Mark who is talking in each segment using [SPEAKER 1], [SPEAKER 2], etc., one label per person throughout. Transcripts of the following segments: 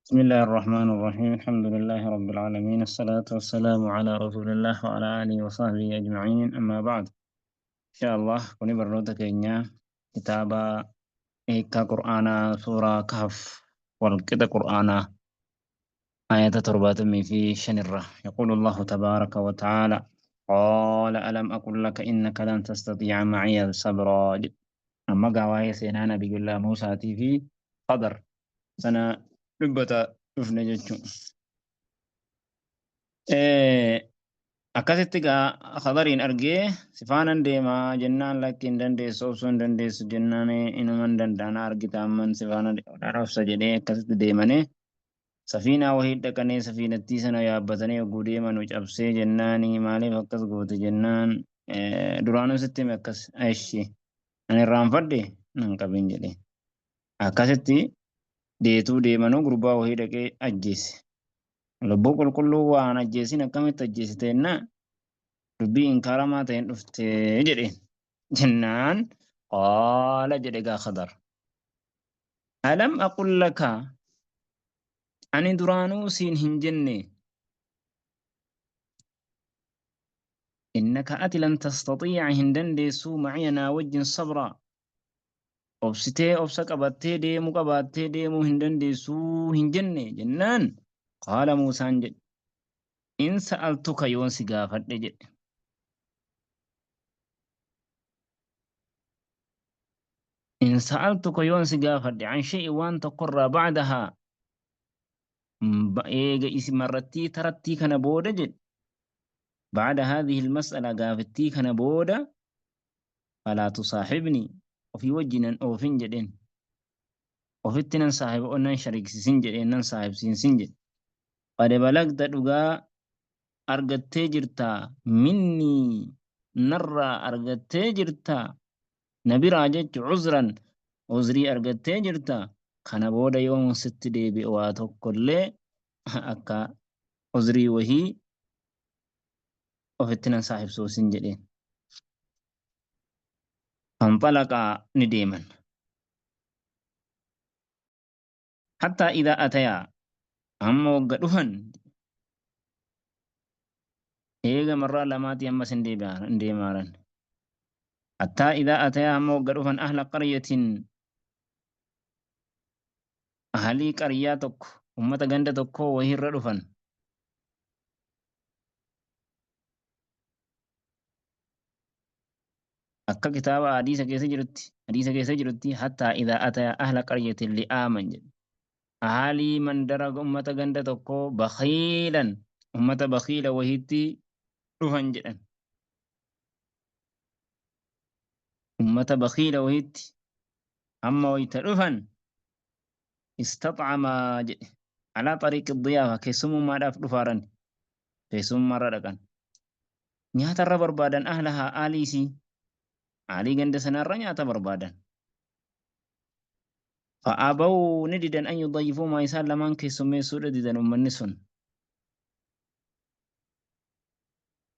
[SPEAKER 1] بسم الله الرحمن الرحيم الحمد لله رب العالمين الصلاة والسلام على رسول الله وعلى آله وصحبه أجمعين أما بعد إن شاء الله كوني برنوتا كينيا كتابة إيكا قرآنا سورة كهف والكتا قرآنا آية تربات في شنرة يقول الله تبارك وتعالى قال ألم أقل لك إنك لن تستطيع معي صبرا أما قوايا سينانا بيقول الله موسى في قدر سنة لبتا شفنا جتشو akkasitti gaa khabariin argee sifaanan deemaa jennaan lakkiin dandeessu obsuu hin dandeessu jennaan inuman danda'ana argita amman sifaana obsa jedhee akkasitti deemanii safiinaa wahii dhaqanii safiinattii sana yaabbatanii yogguu deemanu cabsee jennaan maaliif akkas goote jennaan duraanuu sitti hime akkas ayishi ani irraanfadhe nan qabin jedhe akkasitti deetuu deemanuu gurbaa wahii dhaqee ajjeese. Lubbuu qulqulluu waan ajjeesin akkamitti ajjeesiteenna dubbii inkaaramaa ta'een dhuftee jedhe jennaan qaala jedhe gaa Khadar. Alam aqul laka ani duraanuu siin hin jenne innaka ati lan tastatiica hin dandeessuu maciyanaa wajjin sabraa obsitee obsa qabattee deemuu qabaattee deemuu hin dandeessuu hin jenne jennaan qaala Muusaan jedhe in sa'altuka yoon si gaafadhe jedhe in sa'altuka yoon si gaafadhe an shay'in waan tokkorraa bacdahaa eega isi marrattii tarattii kana booda jedhe bacda haadhihi ilmas'ala gaafattii kana booda falaa tusaaxibnii ofii wajjinan oofin jedheen ofitti nan saaxiba onnan shariksisin jedheen nan saaxibsiinsin jedhe qad balagta dhugaa argattee jirtaa minnii narraa argattee jirtaa nabiraa jechu cuzran uzrii argattee jirtaa kana booda yoon sitti deebi'e waa tokkollee akka uzrii wahii ofitti nan saaxibsoosin jedheen fanxalaqaa ni deeman hattaa idaa atayaa amma wagga dhufan eega marraa lamaatii ammas hin deemaaran hattaa idaa atayaa amma wagga dhufan ahla qaryatin ahalii qaryaa tokko ummata ganda tokko wahirra dhufan akka kitaaba hadiisa keessa jirutti hattaa idaa atayaa ahla qaryatin li'aaman jedhe ahalii mandara ummata ganda tokko bakhiilan ummata bakhiila wahitti dhufan jedhan ummata bakhiila wahitti amma wayta dhufan istaxcamaa jedhe alaa xariiqi diyaafa keessummaadhaaf dhufaaran keessummaarra dhaqan nyaatarra barbaadan ahlahaa aaliisii aalii ganda sanarra nyaata barbaadan فأبوا نددا أن يضيفوا ما يسال لمن كيسمي سورة ددا أمنسون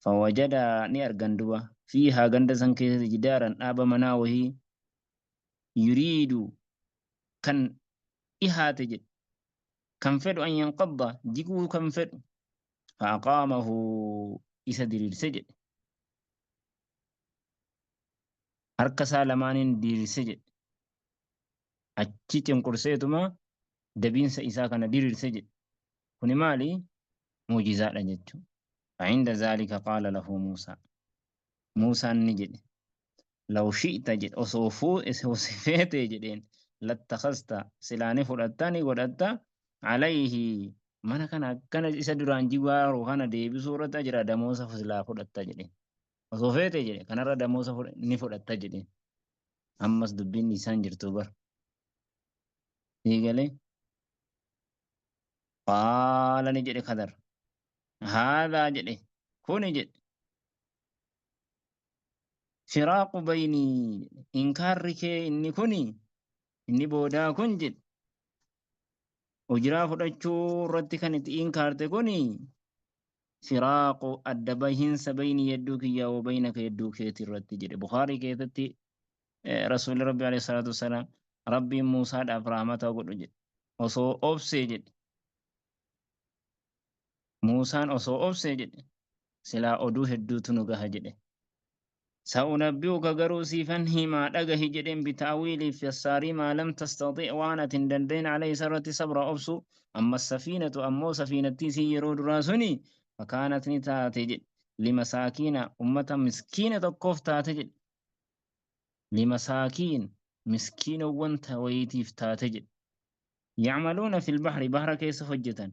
[SPEAKER 1] فوجد نير غندوا فيها غندسن كيس جدارا أبا مناوه يريد كان إهاتج كان فد أن ينقض جيكو كان فد فأقامه إسدر السجد هركسا لمان دير السجد achi cunqurseetuma dabiinsa isaa kana diriirse jedhe kuni maali muujizaadha jechuudha fa'inda zaalika qaala lahu muusaa muusaan ni jedhe law shi'ta jedhe osoo feetee jedheen lattakasta silaani fudhatta ni godhatta alayhi mana kana akkana isa duraan jigaaru kana deebisuu irratti jira damoosa silaa fudhatta jedheen osoo feetee jedhe kanarra damoosa ni fudhatta jedheen ammas dubbiin isaan jirtu bar يقولي قال نجد خضر هذا جدي كوني جد فراق بيني إنكارك إني كوني إني بودا كنجد وجرا فرجو رتكنت إنكارت كوني فراق الدبهن سبين يدوك يا وبينك يدوك يترت جد بخاري كيتتي رسول ربي عليه الصلاة والسلام ربي موسى داف رحمته godhu jedhe osoo obsee jedhe موسان أصو أبسي جد سلا أدوه الدوت نغه جد سأنبئك قروسي فنهي ما دغه جدين بتأويل في الساري ما لم تستطيع وانا تندندين عليه سرة صبر أبسو أما السفينة أمو سفينة تيسي يرود راسني فكانت نتاتي لمساكين أمة مسكينة تقف تاتي لمساكين مسكين وانت ويتيف تاتي يعملون في البحر بحر كيس حجة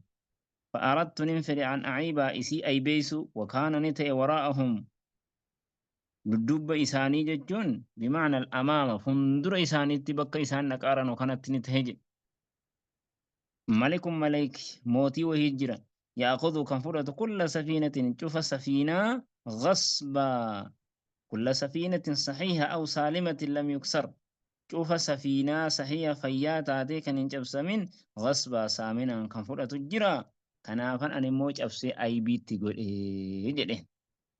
[SPEAKER 1] فأردت ننفر عن أعيبا إسي أي بيسو وكان نتي وراءهم dudduba isaanii jechuun bimaana al-amaama fuuldura isaaniitti bakka isaan dhaqaaran kanatti ni ta'e jedhe. Malikun maleek mootii wahii jira. Yaaqodu kan fudhatu kulla safiinatin cufa safiinaa غصبا كل سفينة صحيحة أو سالمة لم يكسر cufa safiinaa sahiha fayyaa taatee kan hin cabsamin غصبا saaminaan kan fudhatu jira. Kanaafan ani immoo cabsee aybiitti godhee jedhe.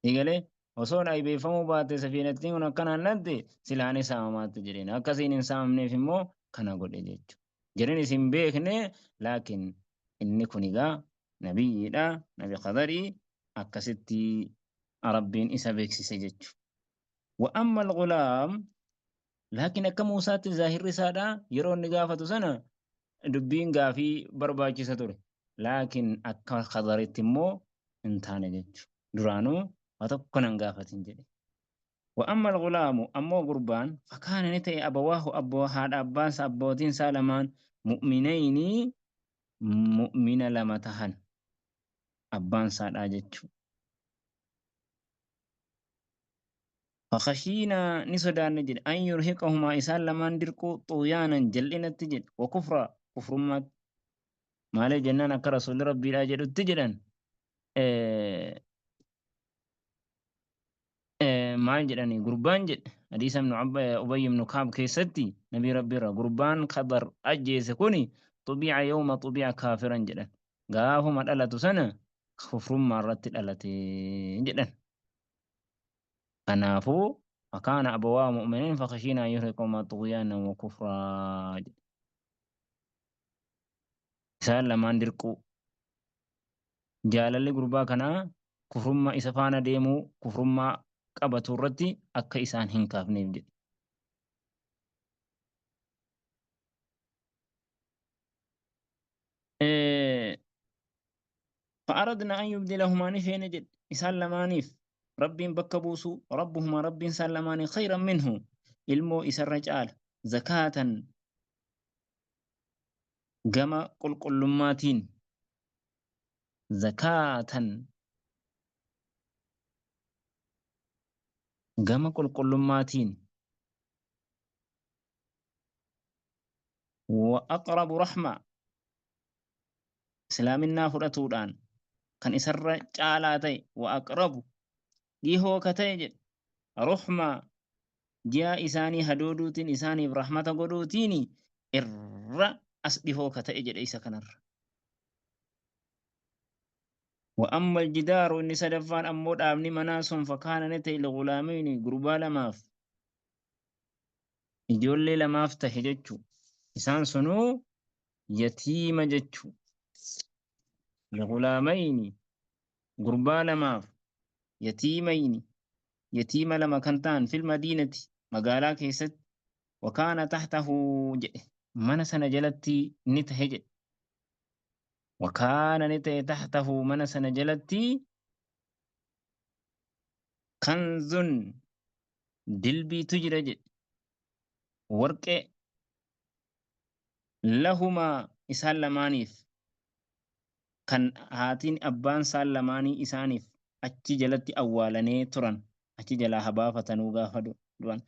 [SPEAKER 1] Egalee osoon aybeeffamuu baate safiinattiin kun akkanaan dhadde silaanis saamamaatti jedheen akkasiin hin saamamneef immoo kana godhe jechuudha. Jirin isin beekne laakiin inni kun egaa nabiyyiidha nabi qadarii akkasitti rabbiin isa beeksise jechuudha. وأما الغلام لكن akka Muusaatti zaahirri isaadha yeroo inni gaafatu sana dubbiin gaafii barbaachisa ture. Laakiin akka qadaritti immoo hin taane jechuudha. Duraanuu وتكون قافة جدي وأما الغلام أمو قربان فكان نتي أبواه أبو هاد أباس أبوتين سالمان مؤمنين مؤمن لما تهن أبان ساد أجتشو فخشينا نسودان نجد أن يرهقهما إسال لمن دركو طغيانا جلنا تجد وكفر كفر ما لي جنانا كرسول ربي لا جد تجدا maal jedhani gurbaan jedhe hadiisa ibnu ubay ibnu kaab keessatti nabii rabbi irra gurbaan qadar ajjeese kuni xubiica yawma xubiica kaafiran jedhan gaafuma dhalatu sana kufrummaa irratti dhalate jedhan kanaafuu fakaana abawaa mu'miniin fakashiina an yurhiqahuma tughyaana wa kufraa jedhe isaan lamaan dirquu jaalalli gurbaa kanaa kufrummaa isa faana deemuu kufrummaa qabatu irratti akka isaan hin kaafneef jedhe. فأردنا أن يبدلهما نفين جد إسان لمانيف رب بكبوسو ربهما رب إنسان لماني خيرا منه ilmoo isarra caala zakaatan gama qulqullummaatiin zakaatan gama qulqullummaatiin wa aqrabu rahma islaaminaa fudhatuudhaan kan isarra caalaa ta'e wa aqrabu dhihoo ka ta'e jedhe ruhmaa ji'a isaanii hadooduutiin isaaniif rahmata godhuutiin irra as dhihoo ka ta'e jedhe isa kanarra. وأما الجدار إن سدفان أمود أبني مناسهم فكان نتي لغلامين قربا لماف إجولي لماف تهججو إسان سنو يتيم ججو لغلامين قربا لماف يتيمين يتيم لما كنتان في المدينة مقالا كيست وكان تحته من سنجلتي نتهج وكان نتي تحته من سنجلتي كنز دلبي تجرج ورق لهما إسالمانيف كان هاتين أبان سالماني إسانيف أتي جلتي أولاني تران أتي جلا هبافة نوغا فدو دوان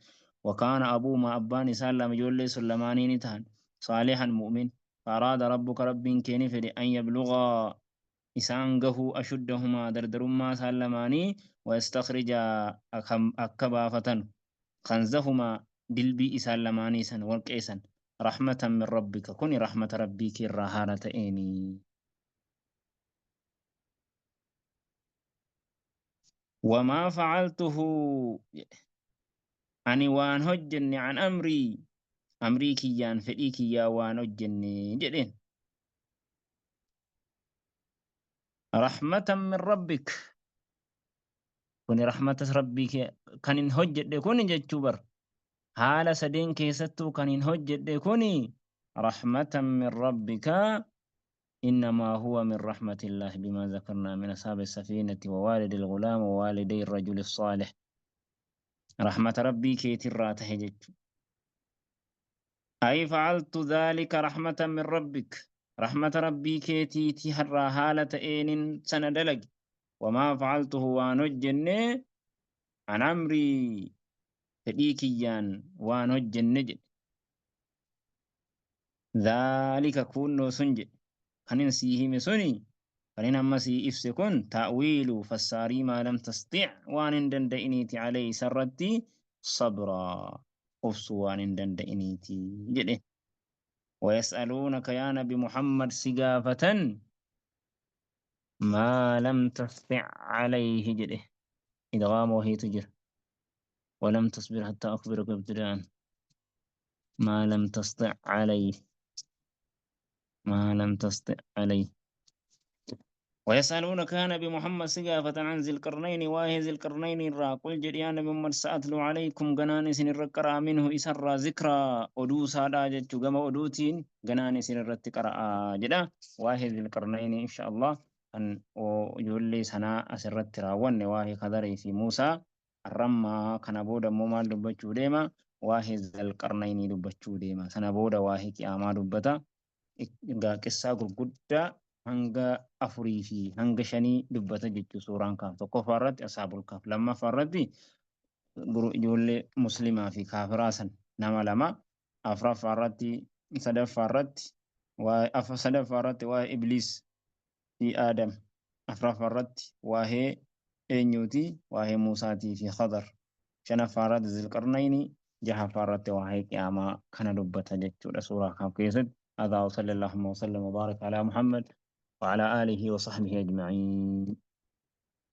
[SPEAKER 1] وكان أبو ما أبان سالم جولي سلماني نتان صالحا مؤمن فأراد ربك رب كيني فدي أن يبلغا إسانغه أشدهما دردرما سالماني ويستخرج أكبافة خنزهما دلبي إسالماني سن ورقيسا رحمة من ربك كوني رحمة ربك الرهانة إني وما فعلته أني وان هجني عن أمري كيان فدي كيا وان هجني جدين رحمة من ربك كن رحمة ربك كان إن هجد كن جتشوبر حال سدين كيستو كان إن هجد كوني رحمة من ربك إنما هو من رحمة الله بما ذكرنا من أصحاب السفينة ووالد الغلام ووالدي الرجل الصالح رحمة ربي كيتي الراتة أي فعلت ذلك رحمة من ربك رحمة ربي كيتي تهرى هالة إين سندلج وما فعلته وانجن عن أمري فديكيان وانجن ذلك كون سنج كان سيه مسوني كان أما سي إفسكن تأويل فساري ما لم تستطع وان دندئنيتي عليه سرتي صبرا وان دندئنيتي جده ويسألونك يا نبي محمد سقافة ما لم تستطع عليه جده إدغام وهي تجر ولم تصبر حتى أخبرك ابتداء ما لم تستطع عليه ما لم تستطع عليه ويسألونك يا نبي محمد سقافة عن ذي القرنين واهي ذي القرنين را قل جد يا نبي محمد سأتلو عليكم غناني سن الرقرا منه إسر ذكرى أدو سادا جدت غما أدوتين غناني سن الرتقرا جدا واهي ذي القرنين إن شاء الله أن يولي سنا أسرت راون واهي قدري في موسى الرمى كان بودا موما دبچو ديما واهي ذي القرنين دبچو ديما سنا بودا واهي كياما دبتا قصة gurguddaa hanga afurii fi hanga shanii dubbata jechuu suuraan kaaf tokkoffaa irratti asaabul kaaf lammaffaa irratti ijoollee muslimaa fi kaafiraa san nama lama afuraffaa irratti sadaffaa irratti waa'ee ibliis fi aadam afuraffaa irratti waa'ee eenyuuti waa'ee muusaatii fi khadar shanaffaa irratti zilqarnayni jahaffaa irratti waa'ee qiyaamaa kana dubbata jechuudha suuraa kaaf keessatti هذا وصلى اللهم وسلم وبارك على محمد وعلى آله وصحبه أجمعين